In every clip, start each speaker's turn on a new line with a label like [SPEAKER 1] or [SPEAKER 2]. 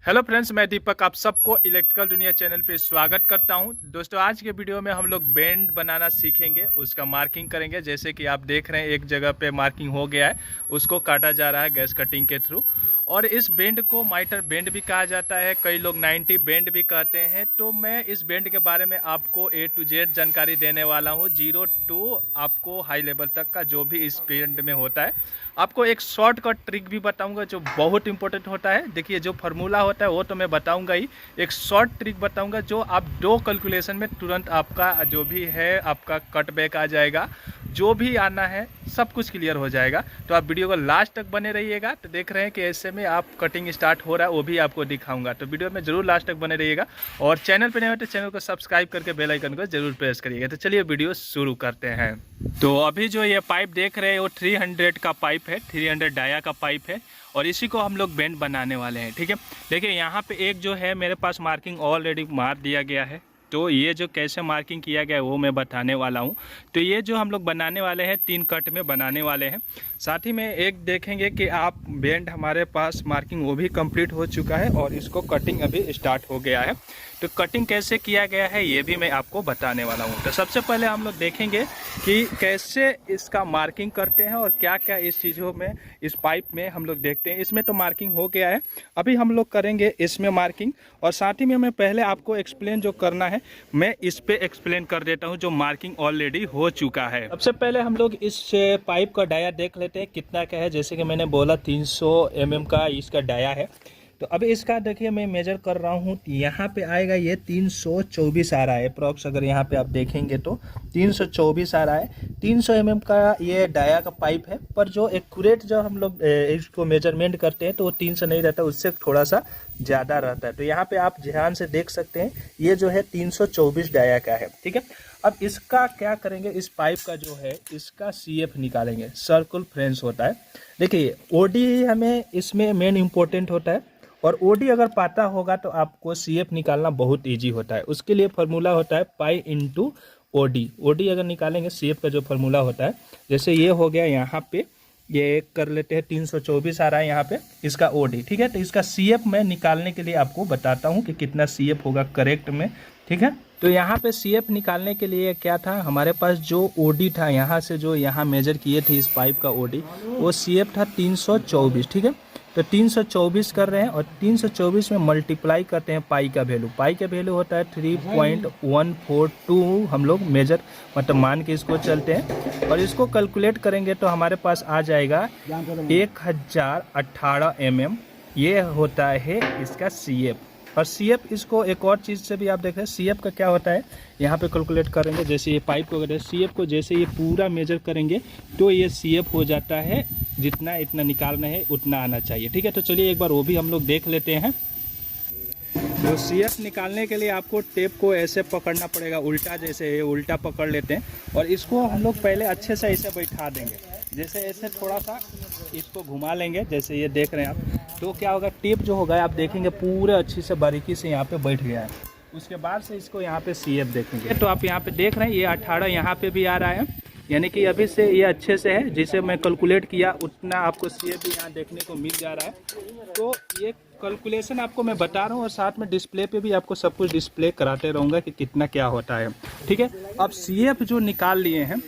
[SPEAKER 1] Hello friends, मैं दीपक आप सबको इलेक्ट्रिकल दुनिया चैनल पे स्वागत करता हूं। दोस्तों, आज के वीडियो में हम लोग बेंड बनाना सीखेंगे, उसका मार्किंग करेंगे। जैसे कि आप देख रहे हैं एक जगह पे मार्किंग हो गया है, उसको काटा जा रहा है गैस कटिंग के थ्रू। और इस बेंड को माइटर बेंड भी कहा जाता है, कई लोग 90 बेंड भी कहते हैं। तो मैं इस बेंड के बारे में आपको A to Z जानकारी देने वाला हूँ, 0 to आपको हाई लेवल तक का जो भी इस बेंड में होता है। आपको एक शॉर्टकट ट्रिक भी बताऊंगा जो बहुत इंपॉर्टेंट होता है। देखिए, जो फार्मूला होता है वो तो मैं बताऊंगा ही, एक शॉर्ट ट्रिक बताऊंगा जो आप दो कैलकुलेशन में तुरंत आपका जो भी है आपका कट बैक आ जाएगा, जो भी आना है सब कुछ क्लियर हो जाएगा। तो आप वीडियो को लास्ट तक बने रहिएगा। तो देख रहे हैं कि ऐसे में आप कटिंग स्टार्ट हो रहा है, वो भी आपको दिखाऊंगा। तो वीडियो में जरूर लास्ट तक बने रहिएगा और चैनल पे नहीं हो तो चैनल को सब्सक्राइब करके बेल आइकन को जरूर प्रेस करिएगा। तो चलिए वीडियो शुरू करते हैं। तो अभी जो ये पाइप देख रहे हैं वो 300 का पाइप है, 300 डाया का पाइप है और इसी को हम लोग बेंड बनाने वाले हैं। ठीक है, देखिए यहाँ पे एक जो है मेरे पास मार्किंग ऑलरेडी मार दिया गया है। तो ये जो कैसे मार्किंग किया गया है वो मैं बताने वाला हूँ। तो ये जो हम लोग बनाने वाले हैं 3 कट में बनाने वाले हैं। साथ ही में एक देखेंगे कि आप बेंड हमारे पास मार्किंग वो भी कंप्लीट हो चुका है और इसको कटिंग अभी स्टार्ट हो गया है। तो कटिंग कैसे किया गया है ये भी मैं आपको बताने वाला हूँ। तो सबसे पहले हम लोग देखेंगे कि कैसे इसका मार्किंग करते हैं और क्या क्या इस चीज़ों में, इस पाइप में हम लोग देखते हैं। इसमें तो मार्किंग हो गया है, अभी हम लोग करेंगे इसमें मार्किंग। और साथ ही में मैं पहले आपको एक्सप्लेन जो करना है मैं इस पे एक्सप्लेन कर देता हूँ जो मार्किंग ऑलरेडी हो चुका है। सबसे पहले हम लोग इस पाइप का डाया देख लेते हैं कितना का है। जैसे कि मैंने बोला 300 mm का इसका डाया है। तो अभी इसका देखिए मैं मेजर कर रहा हूँ, यहाँ पे आएगा ये 324 आ रहा है अप्रॉक्स। अगर यहाँ पे आप देखेंगे तो 324 आ रहा है। 300 mm का ये डाया का पाइप है, पर जो एक्यूरेट जो हम लोग इसको मेजरमेंट करते हैं तो वो 300 नहीं रहता, उससे थोड़ा सा ज़्यादा रहता है। तो यहाँ पे आप ध्यान से देख सकते हैं ये जो है 324 डाया का है। ठीक है, अब इसका क्या करेंगे, इस पाइप का जो है इसका CF निकालेंगे, सर्कुल फ्रेंस होता है। देखिए OD हमें इसमें मेन इम्पोर्टेंट होता है और OD अगर पता होगा तो आपको CF निकालना बहुत इजी होता है। उसके लिए फार्मूला होता है पाई इंटू OD अगर निकालेंगे CF का जो फार्मूला होता है, जैसे ये हो गया यहाँ पे, ये कर लेते हैं 324 आ रहा है यहाँ पे इसका OD। ठीक है, तो इसका CF मैं निकालने के लिए आपको बताता हूँ कि कितना CF होगा करेक्ट में। ठीक है, तो यहाँ पे CF निकालने के लिए क्या था, हमारे पास जो OD था यहाँ से जो यहाँ मेजर किए थे इस पाइप का OD, वो CF था 324। ठीक है, तो 324 कर रहे हैं और 324 में मल्टीप्लाई करते हैं पाई का वैल्यू। पाई का वैल्यू होता है 3.142। हम लोग मेजर मतलब मान के इसको चलते हैं और इसको कैलकुलेट करेंगे तो हमारे पास आ जाएगा 1018 mm। ये होता है इसका CF। और CF इसको एक और चीज़ से भी आप देख रहे हैं, CF का क्या होता है यहाँ पे कैलकुलेट करेंगे। जैसे ये पाइप को अगर CF को जैसे ये पूरा मेजर करेंगे तो ये CF हो जाता है जितना इतना निकालना है उतना आना चाहिए। ठीक है, तो चलिए एक बार वो भी हम लोग देख लेते हैं। तो CF निकालने के लिए आपको टेप को ऐसे पकड़ना पड़ेगा, उल्टा, जैसे ये उल्टा पकड़ लेते हैं और इसको हम लोग पहले अच्छे से ऐसे बैठा देंगे। जैसे ऐसे थोड़ा सा इसको घुमा लेंगे, जैसे ये देख रहे हैं आप, तो क्या होगा, टेप जो होगा आप देखेंगे पूरे अच्छी से बारीकी से यहाँ पे बैठ गया है। उसके बाद से इसको यहाँ पे CF देखेंगे तो आप यहाँ पे देख रहे हैं ये 18 यहाँ पे भी आ रहा है, यानी कि अभी से ये अच्छे से है, जिसे मैं कैलकुलेट किया उतना आपको CF भी यहाँ देखने को मिल जा रहा है। तो ये कैलकुलेशन आपको मैं बता रहा हूँ और साथ में डिस्प्ले पे भी आपको सब कुछ डिस्प्ले कराते रहूँगा कि कितना क्या होता है। ठीक है, अब CF जो निकाल लिए हैं,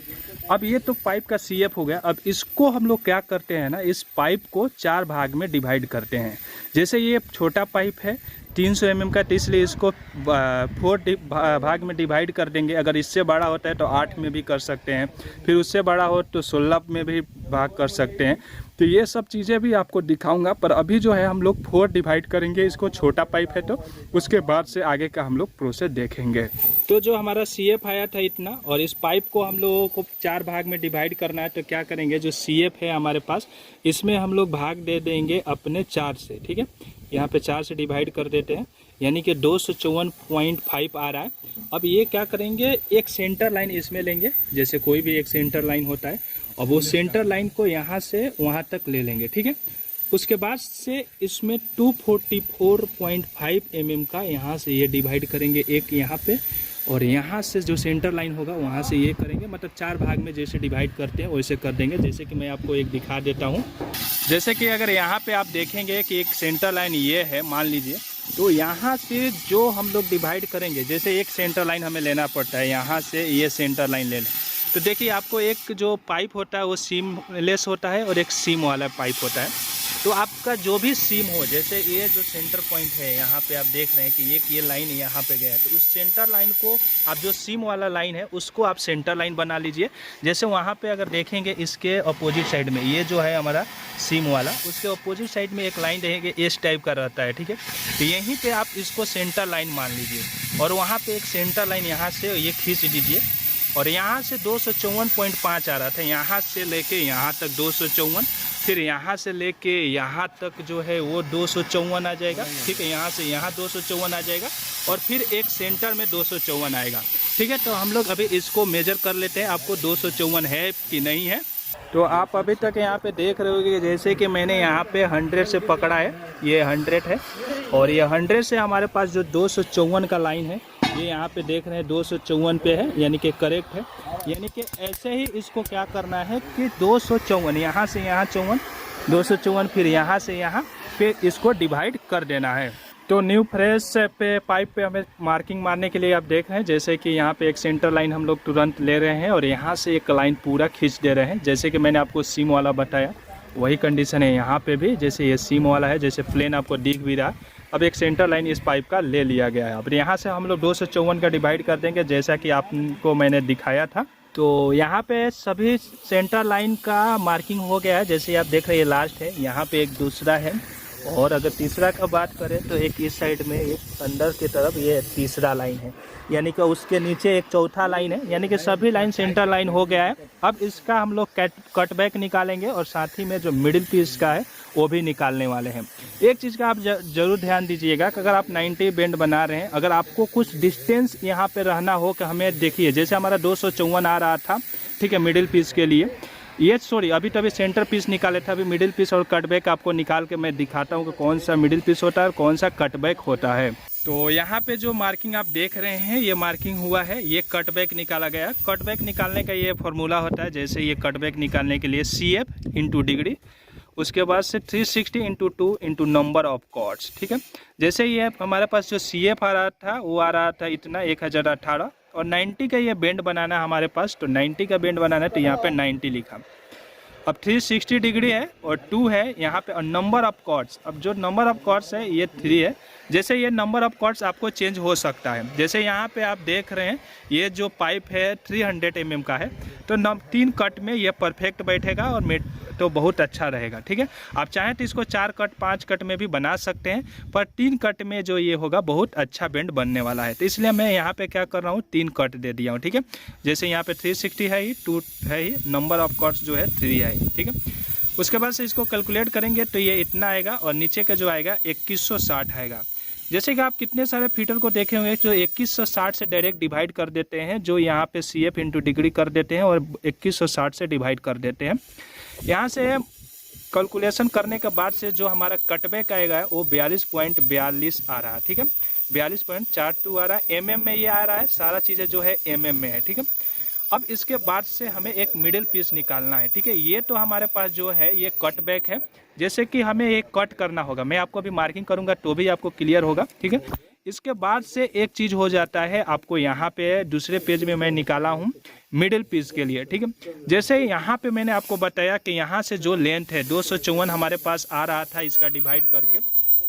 [SPEAKER 1] अब ये तो पाइप का CF हो गया। अब इसको हम लोग क्या करते हैं ना, इस पाइप को 4 भाग में डिवाइड करते हैं। जैसे ये छोटा पाइप है 300 mm का, तो इसलिए इसको 4 भाग में डिवाइड कर देंगे। अगर इससे बड़ा होता है तो 8 में भी कर सकते हैं, फिर उससे बड़ा हो तो 16 में भी भाग कर सकते हैं। तो ये सब चीज़ें भी आपको दिखाऊंगा, पर अभी जो है हम लोग 4 डिवाइड करेंगे। इसको छोटा पाइप है तो उसके बाद से आगे का हम लोग प्रोसेस देखेंगे। तो जो हमारा CF आया था इतना, और इस पाइप को हम लोगों को 4 भाग में डिवाइड करना है। तो क्या करेंगे, जो CF है हमारे पास इसमें हम लोग भाग दे देंगे अपने 4 से। ठीक है, यहाँ पे 4 से डिवाइड कर देते हैं, यानी कि 254.5 आ रहा है। अब ये क्या करेंगे, एक सेंटर लाइन इसमें लेंगे, जैसे कोई भी एक सेंटर लाइन होता है, और वो सेंटर लाइन को यहाँ से वहाँ तक ले लेंगे। ठीक है, उसके बाद से इसमें 244.5 mm का यहाँ से ये डिवाइड करेंगे एक यहाँ पे, और यहाँ से जो सेंटर लाइन होगा वहाँ से ये करेंगे, मतलब 4 भाग में जैसे डिवाइड करते हैं वैसे कर देंगे। जैसे कि मैं आपको एक दिखा देता हूँ। जैसे कि अगर यहाँ पे आप देखेंगे कि एक सेंटर लाइन ये है, मान लीजिए तो यहाँ से जो हम लोग डिवाइड करेंगे, जैसे एक सेंटर लाइन हमें लेना पड़ता है, यहाँ से ये सेंटर लाइन ले लें तो देखिए आपको एक जो पाइप होता है वो सीमलेस होता है और एक सीम वाला पाइप होता है। तो आपका जो भी सीम हो, जैसे ये जो सेंटर पॉइंट है यहाँ पे आप देख रहे हैं कि एक ये लाइन यहाँ पे गया है, तो उस सेंटर लाइन को आप जो सीम वाला लाइन है उसको आप सेंटर लाइन बना लीजिए। जैसे वहाँ पे अगर देखेंगे इसके अपोजिट साइड में ये जो है हमारा सीम वाला, उसके अपोजिट साइड में एक लाइन रहेगी इस टाइप का रहता है, ठीक है। तो यहीं पर आप इसको सेंटर लाइन मान लीजिए और वहाँ पर एक सेंटर लाइन यहाँ से ये खींच दीजिए और यहाँ से 254.5 आ रहा था, यहाँ से लेके यहाँ तक 254, फिर यहाँ से लेके यहाँ तक जो है वो 254 आ जाएगा, ठीक है। यहाँ से यहाँ 254 आ जाएगा और फिर एक सेंटर में 254 आएगा, ठीक है। तो हम लोग अभी इसको मेजर कर लेते हैं, आपको 254 है कि नहीं है। तो आप अभी तक यहाँ पे देख रहे होगे जैसे कि मैंने यहाँ पे 100 से पकड़ा है, ये 100 है और ये 100 से हमारे पास जो 254 का लाइन है ये यहाँ पे देख रहे हैं 254 पे है, यानी कि करेक्ट है। यानी कि ऐसे ही इसको क्या करना है कि 254 यहाँ से यहाँ 54, 254 फिर यहाँ से यहाँ, फिर इसको डिवाइड कर देना है। तो न्यू फ्रेश पे पाइप पे हमें मार्किंग मारने के लिए आप देख रहे हैं जैसे कि यहाँ पे एक सेंटर लाइन हम लोग तुरंत ले रहे हैं और यहाँ से एक लाइन पूरा खींच दे रहे हैं। जैसे कि मैंने आपको सीम वाला बताया वही कंडीशन है यहाँ पे भी, जैसे ये सीम वाला है, जैसे प्लेन आपको दिख भी रहा है। अब एक सेंटर लाइन इस पाइप का ले लिया गया है। अब यहाँ से हम लोग 254 का डिवाइड कर देंगे जैसा कि आपको मैंने दिखाया था। तो यहाँ पे सभी सेंटर लाइन का मार्किंग हो गया है, जैसे आप देख रहे हैं ये लास्ट है, यहाँ पे एक दूसरा है और अगर तीसरा का बात करें तो एक इस साइड में एक अंदर की तरफ ये तीसरा लाइन है, यानी कि उसके नीचे एक चौथा लाइन है, यानी कि सभी लाइन सेंटर लाइन हो गया है। अब इसका हम लोग कट बैक निकालेंगे और साथ ही में जो मिडिल पीस का है वो भी निकालने वाले हैं। एक चीज़ का आप ज़रूर ध्यान दीजिएगा कि अगर आप 90 बेंड बना रहे हैं, अगर आपको कुछ डिस्टेंस यहाँ पे रहना हो कि हमें देखिए जैसे हमारा 254 आ रहा था, ठीक है, मिडिल पीस के लिए ये सॉरी अभी तो अभी सेंटर पीस निकाले थे, अभी मिडिल पीस और कटबैक आपको निकाल के मैं दिखाता हूँ कि कौन सा मिडिल पीस होता है और कौन सा कटबैक होता है। तो यहाँ पे जो मार्किंग आप देख रहे हैं ये मार्किंग हुआ है, ये कटबैक निकाला गया। कटबैक निकालने का ये फॉर्मूला होता है, जैसे ये कटबैक निकालने के लिए CF इंटू डिग्री, उसके बाद से 360 into 2 into number of chords, ठीक है। जैसे ये हमारे पास जो CF आ रहा था वो आ रहा था इतना 1018 और 90 का ये बेंड बनाना है हमारे पास, तो 90 का बेंड बनाना है तो यहाँ पे 90 लिखा। अब 360 डिग्री है और 2 है यहाँ पे, और नंबर ऑफ कॉर्ड्स, अब जो नंबर ऑफ कॉर्ड्स है ये 3 है। जैसे ये नंबर ऑफ कॉर्ड्स आपको चेंज हो सकता है, जैसे यहाँ पे आप देख रहे हैं ये जो पाइप है 300 mm का है, तो 3 कट में ये परफेक्ट बैठेगा और तो बहुत अच्छा रहेगा, ठीक है। आप चाहें तो इसको 4 कट 5 कट में भी बना सकते हैं, पर 3 कट में जो ये होगा बहुत अच्छा बेंड बनने वाला है, तो इसलिए मैं यहाँ पे क्या कर रहा हूँ 3 कट दे दिया हूँ, ठीक है। जैसे यहाँ पे 360 है ही, 2 है ही, नंबर ऑफ कट्स जो है 3 है ही, ठीक है। उसके बाद से इसको कैलकुलेट करेंगे तो ये इतना आएगा और नीचे का जो आएगा 2160 आएगा। जैसे कि आप कितने सारे फीटर को देखे होंगे जो 2160 से डायरेक्ट डिवाइड कर देते हैं, जो यहाँ पे CF इंटू डिग्री कर देते हैं और 2160 से डिवाइड कर देते हैं। यहाँ से कैलकुलेशन करने के बाद से जो हमारा कटबैक आएगा वो 42.42 आ रहा है, ठीक है, 42.42 आ रहा है। MM में ये आ रहा है, सारा चीज़ें जो है MM में है, ठीक है। अब इसके बाद से हमें एक मिडिल पीस निकालना है, ठीक है। ये तो हमारे पास जो है ये कटबैक है, जैसे कि हमें एक कट करना होगा, मैं आपको अभी मार्किंग करूंगा तो भी आपको क्लियर होगा, ठीक है। इसके बाद से एक चीज़ हो जाता है, आपको यहाँ पे दूसरे पेज में मैं निकाला हूँ मिडिल पीस के लिए, ठीक है। जैसे यहाँ पे मैंने आपको बताया कि यहाँ से जो लेंथ है 254 हमारे पास आ रहा था इसका डिवाइड करके,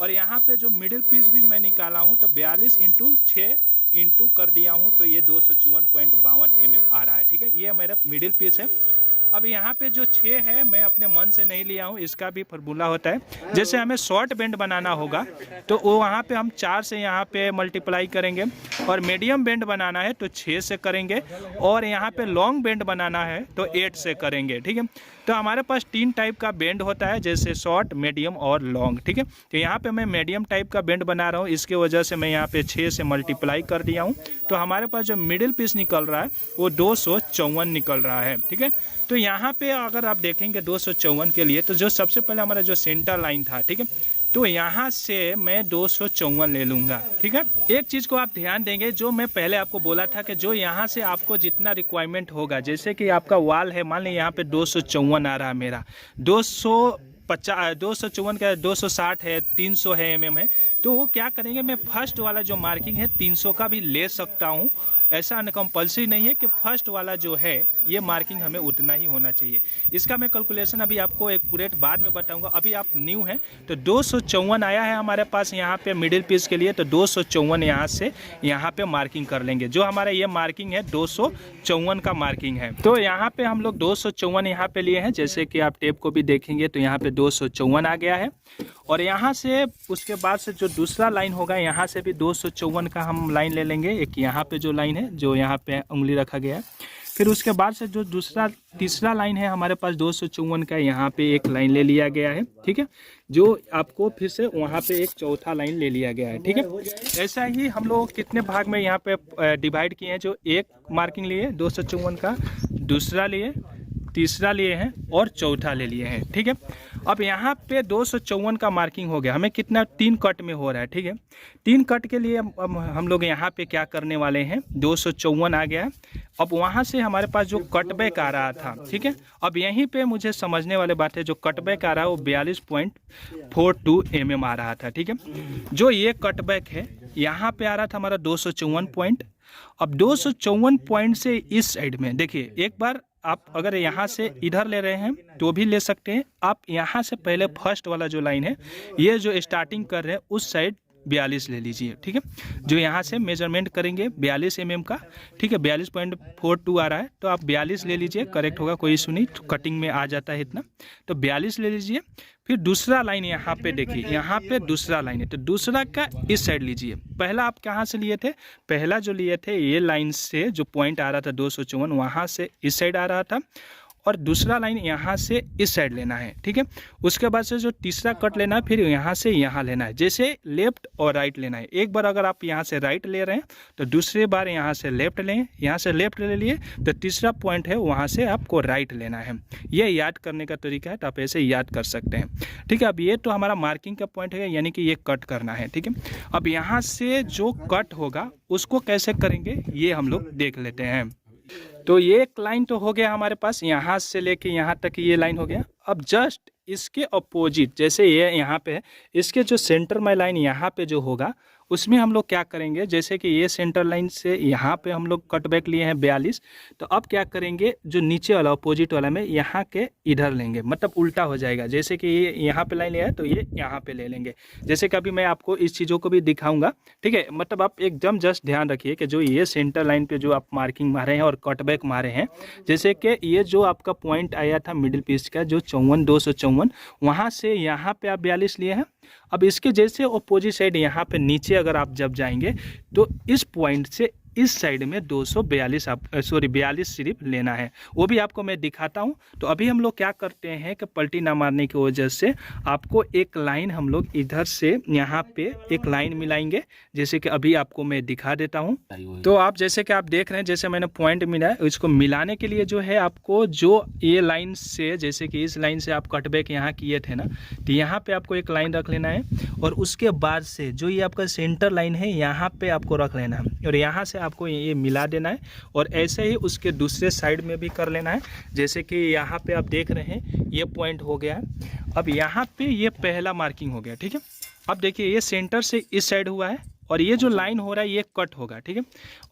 [SPEAKER 1] और यहाँ पे जो मिडिल पीस भी मैं निकाला हूँ तो 42 इंटू 6 इंटू कर दिया हूँ, तो ये 254.52 mm आ रहा है, ठीक है। ये मेरा मिडिल पीस है। अब यहाँ पे जो 6 है मैं अपने मन से नहीं लिया हूँ, इसका भी फार्मूला होता है। जैसे हमें शॉर्ट बेंड बनाना होगा तो वो वहाँ पे हम 4 से यहाँ पे मल्टीप्लाई करेंगे, और मीडियम बेंड बनाना है तो 6 से करेंगे, और यहाँ पे लॉन्ग बेंड बनाना है तो 8 से करेंगे, ठीक है। तो हमारे पास 3 टाइप का बेंड होता है, जैसे शॉर्ट, मीडियम और लॉन्ग, ठीक है। तो यहाँ पे मैं मीडियम टाइप का बेंड बना रहा हूँ, इसके वजह से मैं यहाँ पे 6 से मल्टीप्लाई कर दिया हूँ, तो हमारे पास जो मिडिल पीस निकल रहा है वो 254 निकल रहा है, ठीक है। तो यहाँ पे अगर आप देखेंगे 254 के लिए, तो जो सबसे पहले हमारा जो सेंटर लाइन था, ठीक है, तो यहाँ से मैं 254 ले लूँगा, ठीक है। एक चीज़ को आप ध्यान देंगे, जो मैं पहले आपको बोला था कि जो यहाँ से आपको जितना रिक्वायरमेंट होगा, जैसे कि आपका वाल है, मान लीजिए यहाँ पे 254 आ रहा है मेरा, 200 254 का 260 है, 300 है mm है, तो वो क्या करेंगे, मैं फर्स्ट वाला जो मार्किंग है 300 का भी ले सकता हूँ। ऐसा कंपल्सरी नहीं है कि फर्स्ट वाला जो है ये मार्किंग हमें उतना ही होना चाहिए। इसका मैं कैलकुलेशन अभी आपको एक्यूरेट बाद में बताऊंगा। अभी आप न्यू हैं तो 254 आया है हमारे पास यहाँ पे मिडिल पीस के लिए, तो 254 यहाँ से यहाँ पे मार्किंग कर लेंगे। जो हमारा ये मार्किंग है 254 का मार्किंग है। तो यहाँ पे हम लोग 254 यहाँ पे लिए हैं, जैसे कि आप टेप को भी देखेंगे तो यहाँ पे 254 आ गया है। और यहाँ से उसके बाद से जो दूसरा लाइन होगा यहाँ से भी 254 का हम लाइन ले लेंगे। एक यहाँ पे जो लाइन है जो यहाँ पे उंगली रखा गया है, फिर उसके बाद से जो तीसरा लाइन है हमारे पास 254 का, यहाँ पे एक लाइन ले लिया गया है। ठीक है, जो आपको फिर से वहाँ पे एक चौथा लाइन ले लिया गया है। ठीक है, ऐसा ही हम लोग कितने भाग में यहाँ पे डिवाइड किए हैं। जो एक मार्किंग लिए 254 का, दूसरा लिए, तीसरा लिए हैं और चौथा ले लिए हैं। ठीक है, अब यहाँ पे 254 का मार्किंग हो गया। हमें कितना 3 कट में हो रहा है। ठीक है, 3 कट के लिए अब हम लोग यहाँ पे क्या करने वाले हैं, 254 आ गया। अब वहाँ से हमारे पास जो कटबैक आ रहा था, ठीक है, अब यहीं पे मुझे समझने वाले बात है, जो कटबैक आ रहा है वो 42.42 mm आ रहा था। ठीक है, जो ये कटबैक है यहाँ पे आ रहा था हमारा 254 पॉइंट। अब 254 पॉइंट से इस साइड में देखिए, एक बार आप अगर यहाँ से इधर ले रहे हैं तो भी ले सकते हैं। आप यहाँ से पहले फर्स्ट वाला जो लाइन है ये जो स्टार्टिंग कर रहे हैं उस साइड 42 ले लीजिए। ठीक है, जो यहाँ से मेजरमेंट करेंगे 42 mm का। ठीक है, 42.42 आ रहा है तो आप 42 ले लीजिए, करेक्ट होगा, कोई इशू नहीं, कटिंग में आ जाता है इतना। तो 42 ले लीजिए। फिर दूसरा लाइन यहाँ पे देखिए, यहाँ पे दूसरा लाइन है तो दूसरा का इस साइड लीजिए। पहला आप कहाँ से लिए थे, पहला जो लिए थे ये लाइन से जो पॉइंट आ रहा था 254 वहाँ से इस साइड आ रहा था, और दूसरा लाइन यहाँ से इस साइड लेना है। ठीक है, उसके बाद से जो तीसरा कट लेना है फिर यहाँ से यहाँ लेना है, जैसे लेफ्ट और राइट लेना है। एक बार अगर आप यहाँ से राइट ले रहे हैं तो दूसरी बार यहाँ से लेफ्ट लें, यहाँ से लेफ्ट ले लिए तो तीसरा पॉइंट है वहाँ से आपको राइट लेना है। ये याद करने का तरीका है, तो आप ऐसे याद कर सकते हैं। ठीक है, अब ये तो हमारा मार्किंग का पॉइंट है, यानी कि ये कट करना है। ठीक है, अब यहाँ से जो कट होगा उसको कैसे करेंगे ये हम लोग देख लेते हैं। तो ये एक लाइन तो हो गया हमारे पास, यहाँ से लेके यहाँ तक ये लाइन हो गया। अब जस्ट इसके अपोजिट, जैसे ये यहाँ पे है, इसके जो सेंटर में लाइन यहाँ पे जो होगा उसमें हम लोग क्या करेंगे, जैसे कि ये सेंटर लाइन से यहाँ पे हम लोग कटबैक लिए हैं 42, तो अब क्या करेंगे, जो नीचे वाला अपोजिट वाला में यहाँ के इधर लेंगे, मतलब उल्टा हो जाएगा। जैसे कि ये यहाँ पे लाइन लिया है तो ये यहाँ पे ले लेंगे। जैसे कि अभी मैं आपको इस चीज़ों को भी दिखाऊंगा। ठीक है, मतलब आप एकदम जस्ट ध्यान रखिए कि जो ये सेंटर लाइन पे जो आप मार्किंग मारे हैं और कटबैक मारे हैं, जैसे कि ये जो आपका पॉइंट आया था मिडिल पीस का जो 254, वहाँ से यहाँ पे आप 42 लिए हैं। अब इसके जैसे अपोजिट साइड यहाँ पे नीचे अगर आप जब जाएंगे तो इस पॉइंट से इस साइड में 42 सिर्फ लेना है, वो भी आपको मैं दिखाता हूँ। तो अभी हम लोग क्या करते हैं कि पलटी ना मारने की वजह से आपको एक लाइन हम लोग इधर से यहाँ पे एक लाइन मिलाएंगे, जैसे कि अभी आपको मैं दिखा देता हूँ। तो आप जैसे कि आप देख रहे हैं, जैसे मैंने पॉइंट मिलाया, इसको मिलाने के लिए जो है आपको जो ये लाइन से, जैसे कि इस लाइन से आप कटबैक यहाँ किए थे ना, तो यहाँ पे आपको एक लाइन रख लेना है, और उसके बाद से जो ये आपका सेंटर लाइन है यहाँ पे आपको रख लेना है, और यहाँ से आपको ये मिला देना है। और ऐसे ही उसके दूसरे साइड में भी कर लेना है, जैसे कि यहाँ पे आप देख रहे हैं ये पॉइंट हो गया है। अब यहाँ पे ये पहला मार्किंग हो गया। ठीक है, अब देखिए ये सेंटर से इस साइड हुआ है और ये जो लाइन हो रहा है ये कट होगा। ठीक है,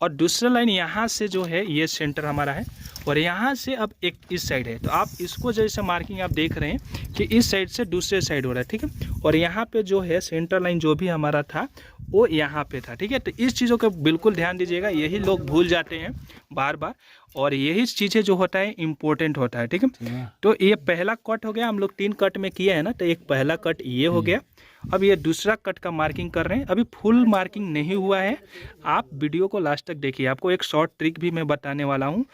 [SPEAKER 1] और दूसरा लाइन यहाँ से जो है ये सेंटर हमारा है, और यहाँ से अब एक इस साइड है। तो आप इसको जैसे मार्किंग आप देख रहे हैं कि इस साइड से दूसरे साइड हो रहा है। ठीक है, और यहाँ पे जो है सेंटर लाइन जो भी हमारा था वो यहाँ पे था। ठीक है, तो इस चीज़ों का बिल्कुल ध्यान दीजिएगा, यही लोग भूल जाते हैं बार बार, और यही चीज़ें जो होता है इम्पोर्टेंट होता है। ठीक है, तो ये पहला कट हो गया, हम लोग 3 कट में किए हैं ना, तो एक पहला कट ये हो गया। अब ये दूसरा कट का मार्किंग कर रहे हैं, अभी फुल मार्किंग नहीं हुआ है। आप वीडियो को लास्ट तक देखिए, आपको एक शॉर्ट ट्रिक भी मैं बताने वाला हूँ।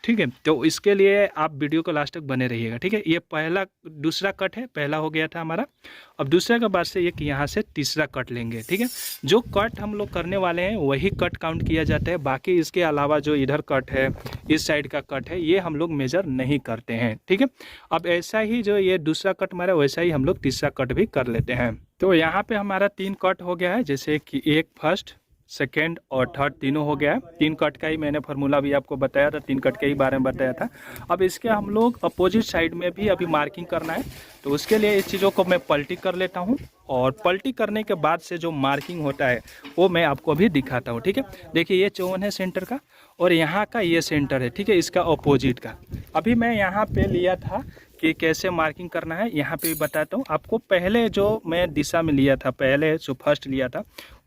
[SPEAKER 1] ठीक है, तो इसके लिए आप वीडियो को लास्ट तक बने रहिएगा। ठीक है, ये दूसरा कट है, पहला हो गया था हमारा। अब दूसरे के बाद से एक यहाँ से तीसरा कट लेंगे। ठीक है, जो कट हम लोग करने वाले हैं वही कट काउंट किया जाता है, बाकी इसके अलावा जो इधर कट है, इस साइड का कट है, ये हम लोग मेजर नहीं करते हैं। ठीक है, अब ऐसा ही जो ये दूसरा कट मारा वैसा ही हम लोग तीसरा कट भी कर लेते हैं। तो यहाँ पे हमारा 3 कट हो गया है, जैसे कि एक फर्स्ट, सेकेंड और थर्ड तीनों हो गया है। 3 कट का ही मैंने फार्मूला भी आपको बताया था, 3 कट के ही बारे में बताया था। अब इसके हम लोग अपोजिट साइड में भी अभी मार्किंग करना है, तो उसके लिए इस चीज़ों को मैं पलटी कर लेता हूँ और पलटी करने के बाद से जो मार्किंग होता है वो मैं आपको अभी दिखाता हूँ। ठीक है, देखिए ये 54 है सेंटर का और यहाँ का ये सेंटर है, ठीक है, इसका अपोजिट का। अभी मैं यहाँ पे लिया था कि कैसे मार्किंग करना है, यहाँ पे भी बताता हूँ आपको। पहले जो मैं दिशा में लिया था, पहले जो फर्स्ट लिया था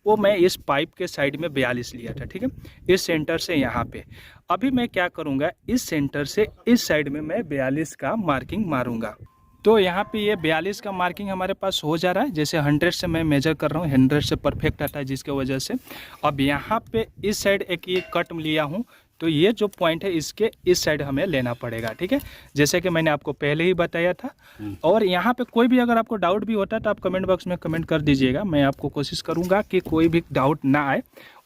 [SPEAKER 1] वो मैं इस पाइप के साइड में 42 लिया था, ठीक है, इस सेंटर से यहाँ पे। अभी मैं क्या करूँगा, इस सेंटर से इस साइड में मैं 42 का मार्किंग मारूंगा। तो यहाँ पे ये 42 का मार्किंग हमारे पास हो जा रहा है। जैसे 100 से मैं मेजर कर रहा हूँ, 100 से परफेक्ट आता है, जिसके वजह से अब यहाँ पे इस साइड एक ये कट लिया हूँ, तो ये जो पॉइंट है इसके इस साइड हमें लेना पड़ेगा। ठीक है, जैसे कि मैंने आपको पहले ही बताया था। और यहाँ पे कोई भी अगर आपको डाउट भी होता है तो आप कमेंट बॉक्स में कमेंट कर दीजिएगा, मैं आपको कोशिश करूँगा कि कोई भी डाउट ना आए,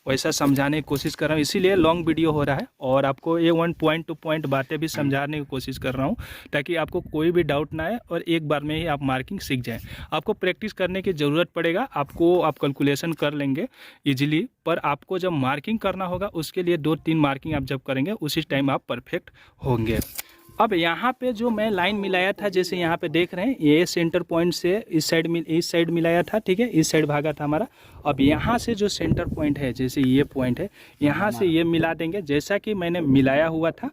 [SPEAKER 1] वैसा समझाने की कोशिश कर रहा हूँ। इसीलिए लॉन्ग वीडियो हो रहा है और आपको ये पॉइंट टू पॉइंट बातें भी समझाने की कोशिश कर रहा हूँ, ताकि आपको कोई भी डाउट ना आए और एक बार में ही आप मार्किंग सीख जाएं। आपको प्रैक्टिस करने की ज़रूरत पड़ेगा, आप कैलकुलेशन कर लेंगे इजीली, पर आपको जब मार्किंग करना होगा उसके लिए 2-3 मार्किंग आप जब करेंगे उसी टाइम आप परफेक्ट होंगे। अब यहाँ पे जो मैं लाइन मिलाया था, जैसे यहाँ पे देख रहे हैं, ये सेंटर पॉइंट से इस साइड मिलाया था, ठीक है, इस साइड भागा था हमारा। अब यहाँ से जो सेंटर पॉइंट है, जैसे ये पॉइंट है, यहाँ से ये मिला देंगे जैसा कि मैंने मिलाया हुआ था,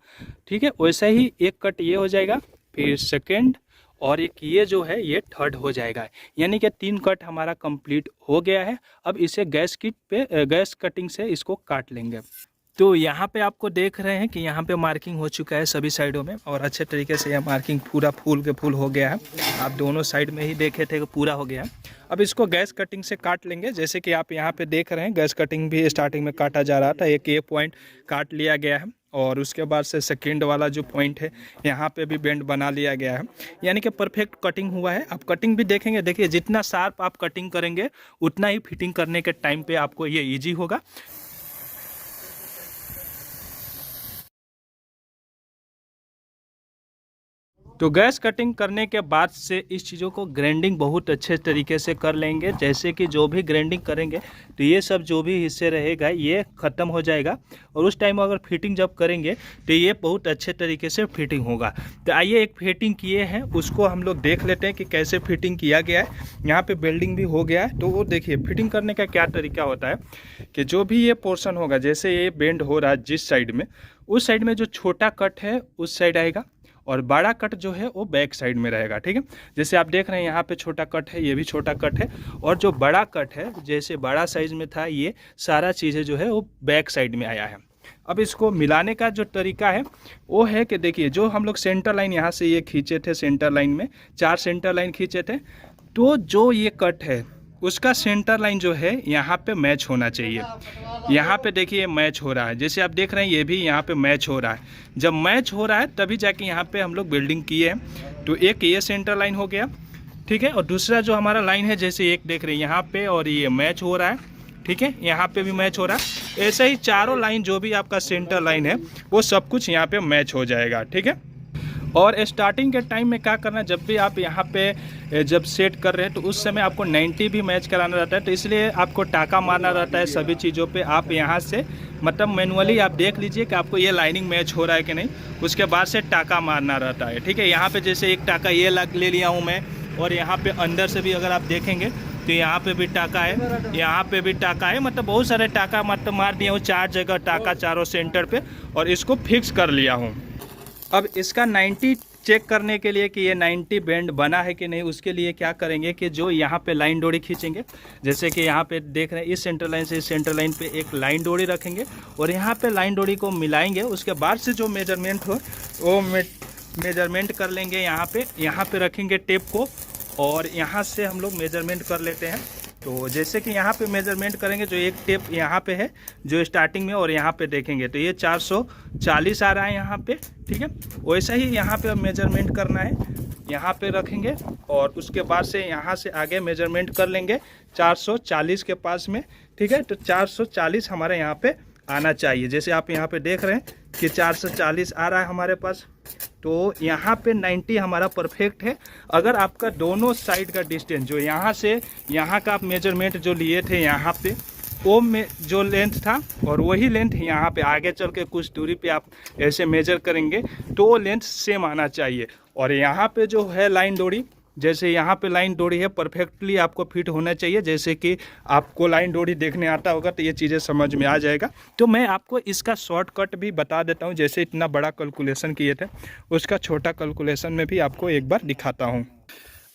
[SPEAKER 1] ठीक है, वैसा ही एक कट ये हो जाएगा, फिर सेकेंड, और एक ये जो है ये थर्ड हो जाएगा। यानी कि 3 कट हमारा कंप्लीट हो गया है। अब इसे गैस कटिंग से इसको काट लेंगे। तो यहाँ पे आपको देख रहे हैं कि यहाँ पे मार्किंग हो चुका है सभी साइडों में, और अच्छे तरीके से यह मार्किंग पूरा फुल के फुल हो गया है। आप दोनों साइड में ही देखे थे कि पूरा हो गया है। अब इसको गैस कटिंग से काट लेंगे। जैसे कि आप यहाँ पे देख रहे हैं, गैस कटिंग भी स्टार्टिंग में काटा जा रहा था, एक ये पॉइंट काट लिया गया है और उसके बाद से सेकेंड वाला जो पॉइंट है यहाँ पे भी बेंड बना लिया गया है, यानी कि परफेक्ट कटिंग हुआ है। आप कटिंग भी देखेंगे, देखिए जितना शार्प आप कटिंग करेंगे उतना ही फिटिंग करने के टाइम पे आपको ये ईजी होगा। तो गैस कटिंग करने के बाद से इस चीज़ों को ग्राइंडिंग बहुत अच्छे तरीके से कर लेंगे। जैसे कि जो भी ग्राइंडिंग करेंगे तो ये सब जो भी हिस्से रहेगा ये ख़त्म हो जाएगा, और उस टाइम अगर फिटिंग जब करेंगे तो ये बहुत अच्छे तरीके से फिटिंग होगा। तो आइए एक फिटिंग किए हैं उसको हम लोग देख लेते हैं कि कैसे फिटिंग किया गया है। यहाँ पे वेल्डिंग भी हो गया है। तो वो देखिए फिटिंग करने का क्या तरीका होता है कि जो भी ये पोर्शन होगा, जैसे ये बेंड हो रहा है जिस साइड में, उस साइड में जो छोटा कट है उस साइड आएगा और बड़ा कट जो है वो बैक साइड में रहेगा। ठीक है, जैसे आप देख रहे हैं यहाँ पे छोटा कट है, ये भी छोटा कट है, और जो बड़ा कट है जैसे बड़ा साइज में था, ये सारा चीज़ें जो है वो बैक साइड में आया है। अब इसको मिलाने का जो तरीका है वो है कि देखिए, जो हम लोग सेंटर लाइन यहाँ से ये खींचे थे, सेंटर लाइन में 4 सेंटर लाइन खींचे थे, तो जो ये कट है उसका सेंटर लाइन जो है यहाँ पे मैच होना चाहिए। यहाँ पे देखिए मैच हो रहा है, जैसे आप देख रहे हैं ये भी यहाँ पे मैच हो रहा है। जब मैच हो रहा है तभी जाके यहाँ पे हम लोग बिल्डिंग किए हैं। तो एक ये सेंटर लाइन हो गया, ठीक है, और दूसरा जो हमारा लाइन है, जैसे एक देख रहे हैं यहाँ पे, और ये मैच हो रहा है, ठीक है, यहाँ पे भी मैच हो रहा है। ऐसे ही चारों लाइन जो भी आपका सेंटर लाइन है वो सब कुछ यहाँ पे मैच हो जाएगा। ठीक है, और स्टार्टिंग के टाइम में क्या करना है, जब भी आप यहाँ पे जब सेट कर रहे हैं तो उस समय आपको 90 भी मैच कराना रहता है, तो इसलिए आपको टाका मारना रहता है सभी चीज़ों पे। आप यहाँ से मतलब मैनुअली आप देख लीजिए कि आपको ये लाइनिंग मैच हो रहा है कि नहीं, उसके बाद से टाका मारना रहता है। ठीक है, यहाँ पे जैसे एक टाका ये ले लिया हूँ मैं, और यहाँ पे अंदर से भी अगर आप देखेंगे तो यहाँ पे भी टाका है, यहाँ पे भी टाका है, मतलब बहुत सारे टाका मतलब मार दिया हूँ, 4 जगह टाका चारों सेंटर पे, और इसको फिक्स कर लिया हूँ। अब इसका 90 चेक करने के लिए कि ये 90 बेंड बना है कि नहीं, उसके लिए क्या करेंगे कि जो यहाँ पे लाइन डोरी खींचेंगे, जैसे कि यहाँ पे देख रहे हैं इस सेंटर लाइन से इस सेंटर लाइन पे एक लाइन डोरी रखेंगे और यहाँ पे लाइन डोरी को मिलाएंगे। उसके बाद से जो मेजरमेंट हो वो मेजरमेंट कर लेंगे। यहाँ पे रखेंगे टेप को, और यहाँ से हम लोग मेजरमेंट कर लेते हैं। तो जैसे कि यहाँ पे मेजरमेंट करेंगे, जो एक टेप यहाँ पे है जो स्टार्टिंग में, और यहाँ पे देखेंगे तो ये 440 आ रहा है यहाँ पे। ठीक है, वैसा ही यहाँ पे अब मेजरमेंट करना है, यहाँ पे रखेंगे और उसके बाद से यहाँ से आगे मेजरमेंट कर लेंगे 440 के पास में। ठीक है, तो 440 हमारे यहाँ पे आना चाहिए। जैसे आप यहाँ पे देख रहे हैं कि 440 आ रहा है हमारे पास, तो यहाँ पे 90 हमारा परफेक्ट है। अगर आपका दोनों साइड का डिस्टेंस जो यहाँ से यहाँ का आप मेजरमेंट जो लिए थे यहाँ पे, वो में जो लेंथ था और वही लेंथ यहाँ पे आगे चल के कुछ दूरी पे आप ऐसे मेजर करेंगे तो वो लेंथ सेम आना चाहिए। और यहाँ पे जो है लाइन डोरी, जैसे यहाँ पे लाइन डोरी है परफेक्टली आपको फिट होना चाहिए। जैसे कि आपको लाइन डोरी देखने आता होगा तो ये चीज़ें समझ में आ जाएगा। तो मैं आपको इसका शॉर्टकट भी बता देता हूँ। जैसे इतना बड़ा कैलकुलेशन किए थे उसका छोटा कैलकुलेशन में भी आपको एक बार दिखाता हूँ।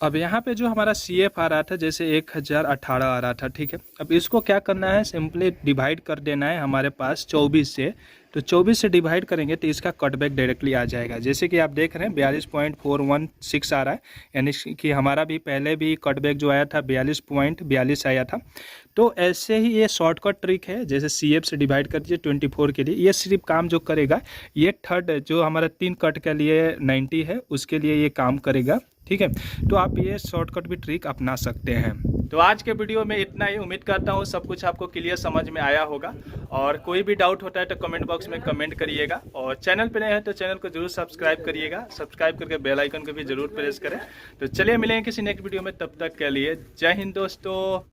[SPEAKER 1] अब यहाँ पे जो हमारा CF आ रहा था जैसे 1018 आ रहा था, ठीक है। अब इसको क्या करना है, सिंपली डिवाइड कर देना है हमारे पास 24 से। तो 24 से डिवाइड करेंगे तो इसका कटबैक डायरेक्टली आ जाएगा। जैसे कि आप देख रहे हैं 42.416 आ रहा है, यानी कि हमारा भी पहले भी कटबैक जो आया था 42.42 आया था। तो ऐसे ही ये शॉर्टकट ट्रिक है। जैसे CF से डिवाइड कर दीजिए 24 के लिए, ये सिर्फ काम जो करेगा ये थर्ड जो हमारा 3 कट के लिए 90 है उसके लिए ये काम करेगा, ठीक है। तो आप ये शॉर्टकट भी ट्रिक अपना सकते हैं। तो आज के वीडियो में इतना ही। उम्मीद करता हूँ सब कुछ आपको क्लियर समझ में आया होगा। और कोई भी डाउट होता है तो कमेंट बॉक्स में कमेंट करिएगा। और चैनल पे नए हैं तो चैनल को जरूर सब्सक्राइब करिएगा। सब्सक्राइब करके बेल आइकन को भी जरूर प्रेस करें। तो चलिए मिलेंगे किसी नेक्स्ट वीडियो में, तब तक के लिए जय हिंद दोस्तों।